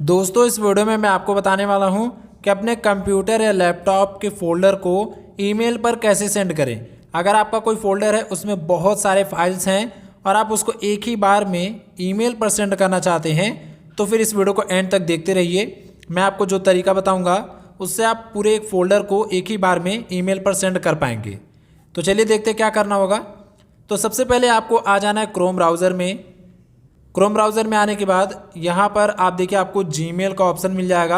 दोस्तों इस वीडियो में मैं आपको बताने वाला हूं कि अपने कंप्यूटर या लैपटॉप के फ़ोल्डर को ईमेल पर कैसे सेंड करें। अगर आपका कोई फ़ोल्डर है उसमें बहुत सारे फाइल्स हैं और आप उसको एक ही बार में ईमेल पर सेंड करना चाहते हैं तो फिर इस वीडियो को एंड तक देखते रहिए। मैं आपको जो तरीका बताऊँगा उससे आप पूरे एक फ़ोल्डर को एक ही बार में ईमेल पर सेंड कर पाएंगे। तो चलिए देखते क्या करना होगा। तो सबसे पहले आपको आ जाना है क्रोम ब्राउज़र में। क्रोम ब्राउज़र में आने के बाद यहाँ पर आप देखिए आपको जीमेल का ऑप्शन मिल जाएगा।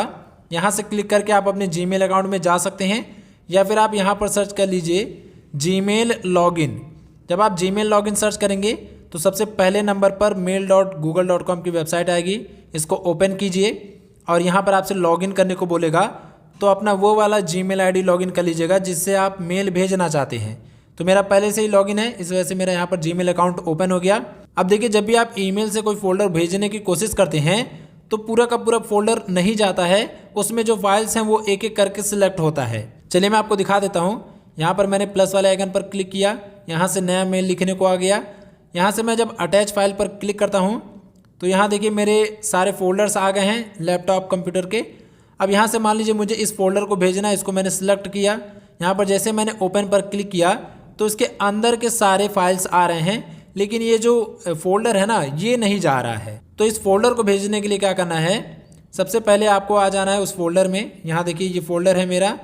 यहाँ से क्लिक करके आप अपने जीमेल अकाउंट में जा सकते हैं या फिर आप यहाँ पर सर्च कर लीजिए जीमेल लॉगिन। जब आप जीमेल लॉगिन सर्च करेंगे तो सबसे पहले नंबर पर mail.google.com की वेबसाइट आएगी। इसको ओपन कीजिए और यहाँ पर आपसे लॉगिन करने को बोलेगा तो अपना वो वाला जीमेल आईडी लॉगिन कर लीजिएगा जिससे आप मेल भेजना चाहते हैं। तो मेरा पहले से ही लॉगिन है, इस वजह से मेरा यहाँ पर जीमेल अकाउंट ओपन हो गया। अब देखिए जब भी आप ईमेल से कोई फोल्डर भेजने की कोशिश करते हैं तो पूरा का पूरा फोल्डर नहीं जाता है, उसमें जो फाइल्स हैं वो एक एक करके सिलेक्ट होता है। चलिए मैं आपको दिखा देता हूँ। यहाँ पर मैंने प्लस वाले आइकन पर क्लिक किया, यहाँ से नया मेल लिखने को आ गया। यहाँ से मैं जब अटैच फाइल पर क्लिक करता हूँ तो यहाँ देखिए मेरे सारे फोल्डर्स आ गए हैं लैपटॉप कंप्यूटर के। अब यहाँ से मान लीजिए मुझे इस फोल्डर को भेजना है, इसको मैंने सिलेक्ट किया। यहाँ पर जैसे मैंने ओपन पर क्लिक किया तो इसके अंदर के सारे फाइल्स आ रहे हैं, लेकिन ये जो फोल्डर है ना ये नहीं जा रहा है। तो इस फोल्डर को भेजने के लिए क्या करना है, सबसे पहले आपको आ जाना है उस फोल्डर में। यहाँ देखिए ये फोल्डर है मेरा,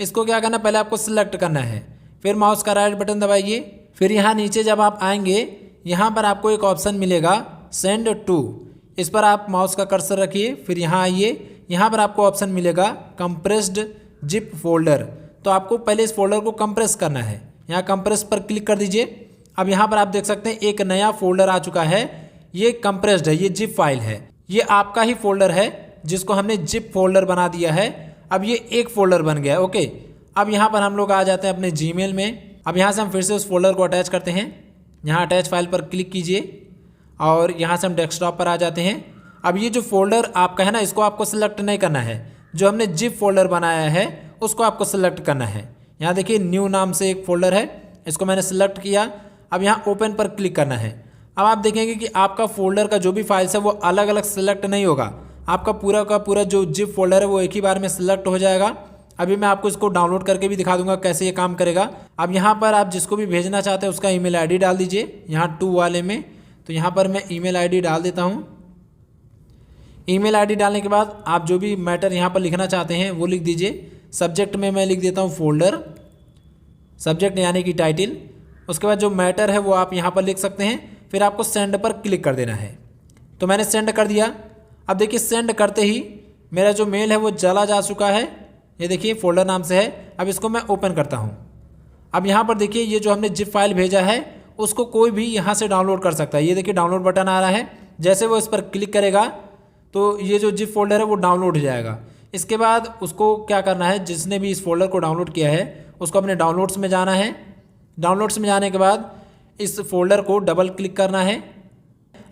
इसको क्या करना है पहले आपको सिलेक्ट करना है, फिर माउस का राइट बटन दबाइए। फिर यहाँ नीचे जब आप आएंगे यहाँ पर आपको एक ऑप्शन मिलेगा सेंड टू, इस पर आप माउस का कर्सर रखिए। फिर यहाँ आइए, यहाँ पर आपको ऑप्शन मिलेगा कंप्रेस्ड जिप फोल्डर। तो आपको पहले इस फोल्डर को कंप्रेस करना है, यहाँ कंप्रेस पर क्लिक कर दीजिए। अब यहाँ पर आप देख सकते हैं एक नया फोल्डर आ चुका है, ये कंप्रेस्ड है, ये जिप फाइल है। ये आपका ही फोल्डर है जिसको हमने जिप फोल्डर बना दिया है। अब ये एक फोल्डर बन गया है। ओके, अब यहाँ पर हम लोग आ जाते हैं अपने जीमेल में। अब यहाँ से हम फिर से उस फोल्डर को अटैच करते हैं। यहाँ अटैच फाइल पर क्लिक कीजिए और यहाँ से हम डेस्कटॉप पर आ जाते हैं। अब ये जो फोल्डर आपका है ना इसको आपको सिलेक्ट नहीं करना है, जो हमने जिप फोल्डर बनाया है उसको आपको सिलेक्ट करना है। यहाँ देखिए न्यू नाम से एक फोल्डर है, इसको मैंने सिलेक्ट किया। अब यहाँ ओपन पर क्लिक करना है। अब आप देखेंगे कि आपका फोल्डर का जो भी फाइल्स है वो अलग अलग सिलेक्ट नहीं होगा, आपका पूरा का पूरा जो जिप फोल्डर है वो एक ही बार में सिलेक्ट हो जाएगा। अभी मैं आपको इसको डाउनलोड करके भी दिखा दूंगा कैसे ये काम करेगा। अब यहाँ पर आप जिसको भी भेजना चाहते हैं उसका ईमेल आईडी डाल दीजिए यहाँ टू वाले में। तो यहाँ पर मैं ईमेल आईडी डाल देता हूँ। ईमेल आईडी डालने के बाद आप जो भी मैटर यहाँ पर लिखना चाहते हैं वो लिख दीजिए। सब्जेक्ट में मैं लिख देता हूँ फोल्डर, सब्जेक्ट यानी कि टाइटल। उसके बाद जो मैटर है वो आप यहाँ पर लिख सकते हैं। फिर आपको सेंड पर क्लिक कर देना है। तो मैंने सेंड कर दिया। अब देखिए सेंड करते ही मेरा जो मेल है वो चला जा चुका है, ये देखिए फोल्डर नाम से है। अब इसको मैं ओपन करता हूँ। अब यहाँ पर देखिए ये जो हमने जिप फाइल भेजा है उसको कोई भी यहाँ से डाउनलोड कर सकता है। ये देखिए डाउनलोड बटन आ रहा है, जैसे वो इस पर क्लिक करेगा तो ये जो जिप फोल्डर है वो डाउनलोड हो जाएगा। इसके बाद उसको क्या करना है, जिसने भी इस फोल्डर को डाउनलोड किया है उसको अपने डाउनलोड्स में जाना है। डाउनलोड्स में जाने के बाद इस फोल्डर को डबल क्लिक करना है।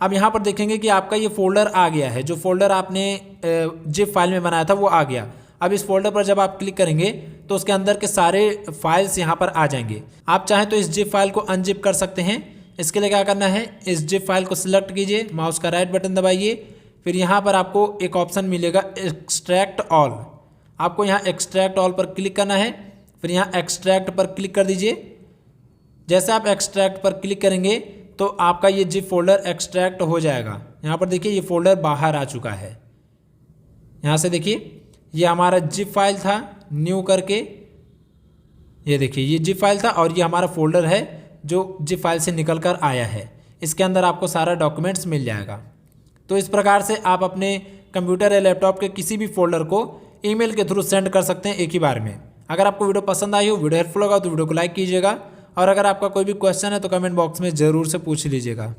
अब यहाँ पर देखेंगे कि आपका ये फोल्डर आ गया है, जो फोल्डर आपने जिप फाइल में बनाया था वो आ गया। अब इस फोल्डर पर जब आप क्लिक करेंगे तो उसके अंदर के सारे फाइल्स यहाँ पर आ जाएंगे। आप चाहें तो इस जिप फाइल को अनजिप कर सकते हैं। इसके लिए क्या करना है, इस जिप फाइल को सिलेक्ट कीजिए, माउस का राइट बटन दबाइए। फिर यहाँ पर आपको एक ऑप्शन मिलेगा एक्सट्रैक्ट ऑल, आपको यहाँ एक्सट्रैक्ट ऑल पर क्लिक करना है। फिर यहाँ एक्सट्रैक्ट पर क्लिक कर दीजिए। जैसे आप एक्सट्रैक्ट पर क्लिक करेंगे तो आपका ये जिप फोल्डर एक्सट्रैक्ट हो जाएगा। यहाँ पर देखिए ये फोल्डर बाहर आ चुका है। यहाँ से देखिए ये हमारा जिप फाइल था न्यू करके, ये देखिए ये जिप फाइल था और ये हमारा फोल्डर है जो जिप फाइल से निकल कर आया है। इसके अंदर आपको सारा डॉक्यूमेंट्स मिल जाएगा। तो इस प्रकार से आप अपने कंप्यूटर या लैपटॉप के किसी भी फोल्डर को ईमेल के थ्रू सेंड कर सकते हैं एक ही बार में। अगर आपको वीडियो पसंद आई हो, वीडियो हेल्पफुल होगा तो वीडियो को लाइक कीजिएगा और अगर आपका कोई भी क्वेश्चन है तो कमेंट बॉक्स में ज़रूर से पूछ लीजिएगा।